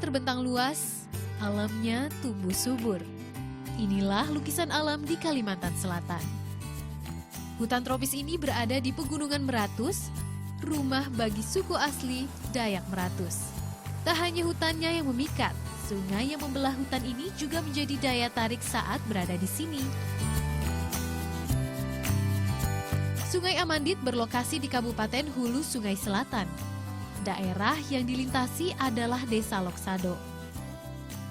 terbentang luas, alamnya tumbuh subur. Inilah lukisan alam di Kalimantan Selatan. Hutan tropis ini berada di Pegunungan Meratus, rumah bagi suku asli Dayak Meratus. Tak hanya hutannya yang memikat, sungai yang membelah hutan ini juga menjadi daya tarik saat berada di sini. Sungai Amandit berlokasi di Kabupaten Hulu Sungai Selatan. Daerah yang dilintasi adalah Desa Loksado.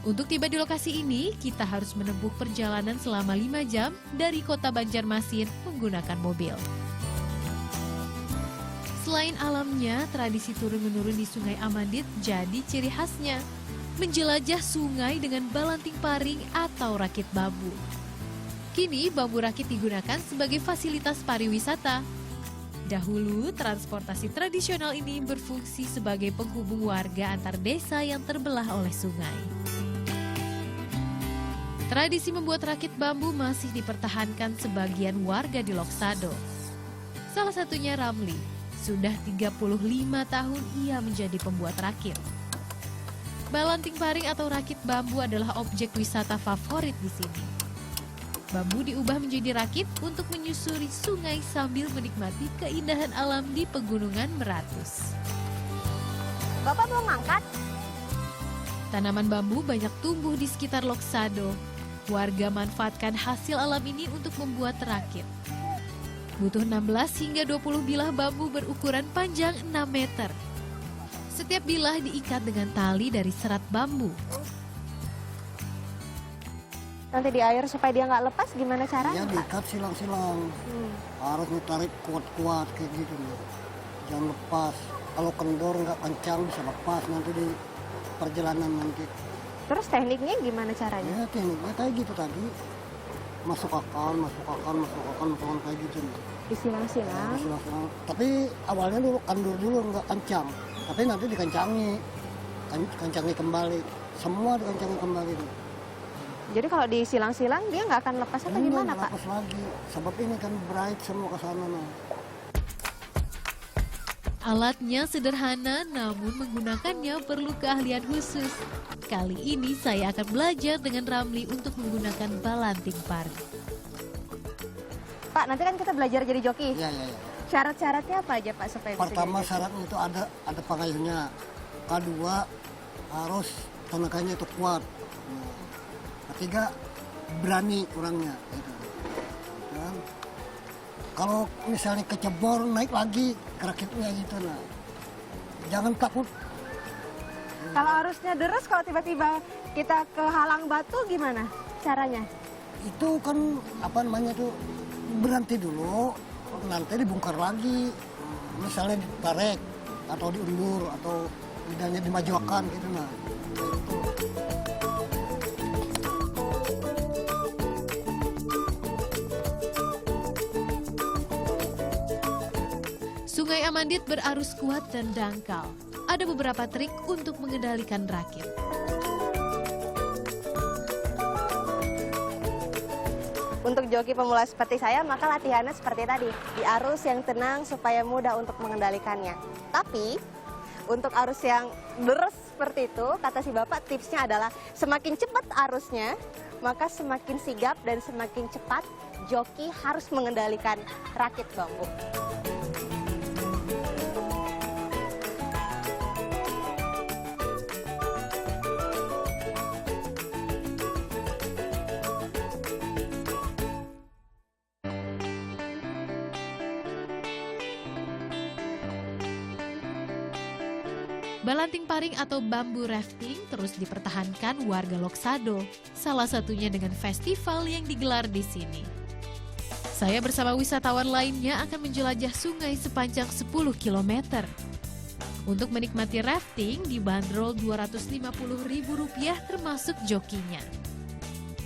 Untuk tiba di lokasi ini, kita harus menempuh perjalanan selama 5 jam dari kota Banjarmasin menggunakan mobil. Selain alamnya, tradisi turun-menurun di Sungai Amandit jadi ciri khasnya. Menjelajah sungai dengan balanting paring atau rakit bambu. Kini bambu rakit digunakan sebagai fasilitas pariwisata. Dahulu, transportasi tradisional ini berfungsi sebagai penghubung warga antar desa yang terbelah oleh sungai. Tradisi membuat rakit bambu masih dipertahankan sebagian warga di Loksado. Salah satunya Ramli. Sudah 35 tahun ia menjadi pembuat rakit. Balanting paring atau rakit bambu adalah objek wisata favorit di sini. Bambu diubah menjadi rakit untuk menyusuri sungai sambil menikmati keindahan alam di Pegunungan Meratus. Bapak mau ngangkat? Tanaman bambu banyak tumbuh di sekitar Loksado. Warga manfaatkan hasil alam ini untuk membuat rakit. Butuh 16 hingga 20 bilah bambu berukuran panjang 6 meter. Setiap bilah diikat dengan tali dari serat bambu. Nanti di air supaya dia nggak lepas, gimana caranya, Ya Pak? diikat silang-silang. Harus ditarik kuat-kuat kayak gitu. Jangan lepas. Kalau kendor nggak kencang bisa lepas nanti di perjalanan nanti. Terus tekniknya gimana caranya? Ya tekniknya kayak gitu tadi. Masuk akal kayak gitu. Disilang-silang. Silang-silang. Tapi awalnya dulu kandur dulu nggak kencang. Tapi nanti dikencangi. Kencangi kembali. Semua dikencangi kembali. Jadi kalau disilang-silang dia nggak akan lepas atau gimana, Pak? Lepas lagi. Sebab ini kan bright semua ke sana. Alatnya sederhana namun menggunakannya perlu keahlian khusus. Kali ini saya akan belajar dengan Ramli untuk menggunakan balanting paring. Pak, nanti kan kita belajar jadi joki. Iya. Syarat-syaratnya apa aja, Pak, supaya bisa Pertama jadi joki? syaratnya itu ada pengayuhnya. Kedua harus tenaganya itu kuat. Ketiga berani orangnya. Gitu. Dan kalau misalnya kecebur naik lagi rakitnya gitu nah. Jangan takut. Kalau arusnya deras, kalau tiba-tiba kita kehalang batu gimana caranya? Itu kan berhenti dulu, nanti dibongkar lagi. Misalnya ditarik atau diundur atau lidahnya dimajukan gitu nah. Sungai Amandit berarus kuat dan dangkal. Ada beberapa trik untuk mengendalikan rakit. Untuk joki pemula seperti saya, maka latihannya seperti tadi. Di arus yang tenang supaya mudah untuk mengendalikannya. Tapi, untuk arus yang deras seperti itu, kata si Bapak, tipsnya adalah semakin cepat arusnya, maka semakin sigap dan semakin cepat joki harus mengendalikan rakit bambu. Balanting paring atau bambu rafting terus dipertahankan warga Loksado, salah satunya dengan festival yang digelar di sini. Saya bersama wisatawan lainnya akan menjelajah sungai sepanjang 10 km. Untuk menikmati rafting dibanderol Rp250.000 termasuk jokinya.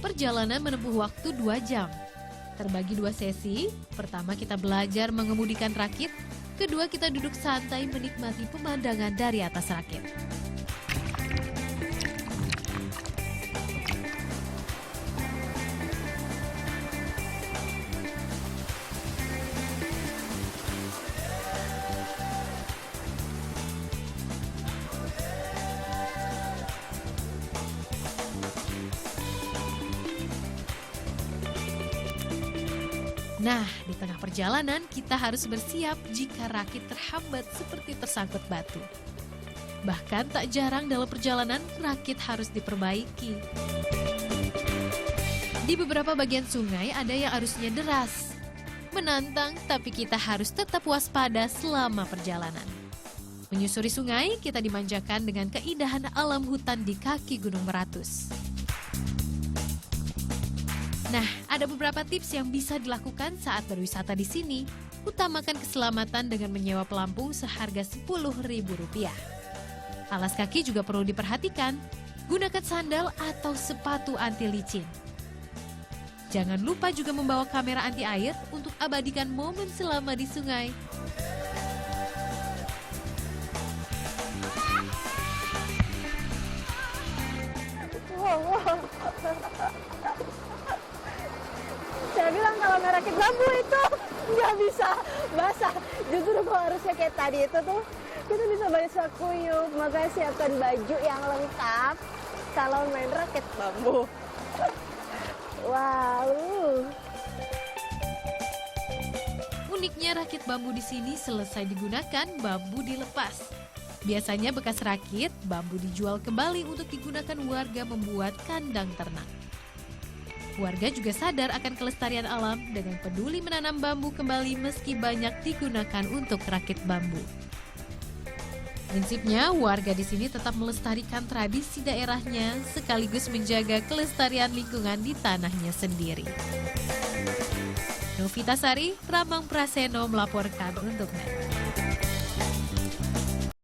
Perjalanan menempuh waktu 2 jam. Terbagi 2 sesi, pertama kita belajar mengemudikan rakit, kedua kita duduk santai menikmati pemandangan dari atas rakit. Nah, di tengah perjalanan kita harus bersiap jika rakit terhambat seperti tersangkut batu. Bahkan tak jarang dalam perjalanan rakit harus diperbaiki. Di beberapa bagian sungai ada yang arusnya deras. Menantang, tapi kita harus tetap waspada selama perjalanan. Menyusuri sungai, kita dimanjakan dengan keindahan alam hutan di kaki Gunung Meratus. Nah, ada beberapa tips yang bisa dilakukan saat berwisata di sini. Utamakan keselamatan dengan menyewa pelampung seharga Rp10.000. Alas kaki juga perlu diperhatikan. Gunakan sandal atau sepatu anti licin. Jangan lupa juga membawa kamera anti air untuk abadikan momen selama di sungai. Wow. Saya bilang kalau merakit bambu itu nggak bisa basah. Justru kalau harusnya kayak tadi itu tuh kita bisa basah kuyup. Makanya siapkan baju yang lengkap kalau main rakit bambu. Wow. Uniknya rakit bambu di sini selesai digunakan, bambu dilepas. Biasanya bekas rakit, bambu dijual kembali untuk digunakan warga membuat kandang ternak. Warga juga sadar akan kelestarian alam dengan peduli menanam bambu kembali meski banyak digunakan untuk rakit bambu. Prinsipnya, warga di sini tetap melestarikan tradisi daerahnya sekaligus menjaga kelestarian lingkungan di tanahnya sendiri. Novita Sari, Ramang Praseno melaporkan untuk NET.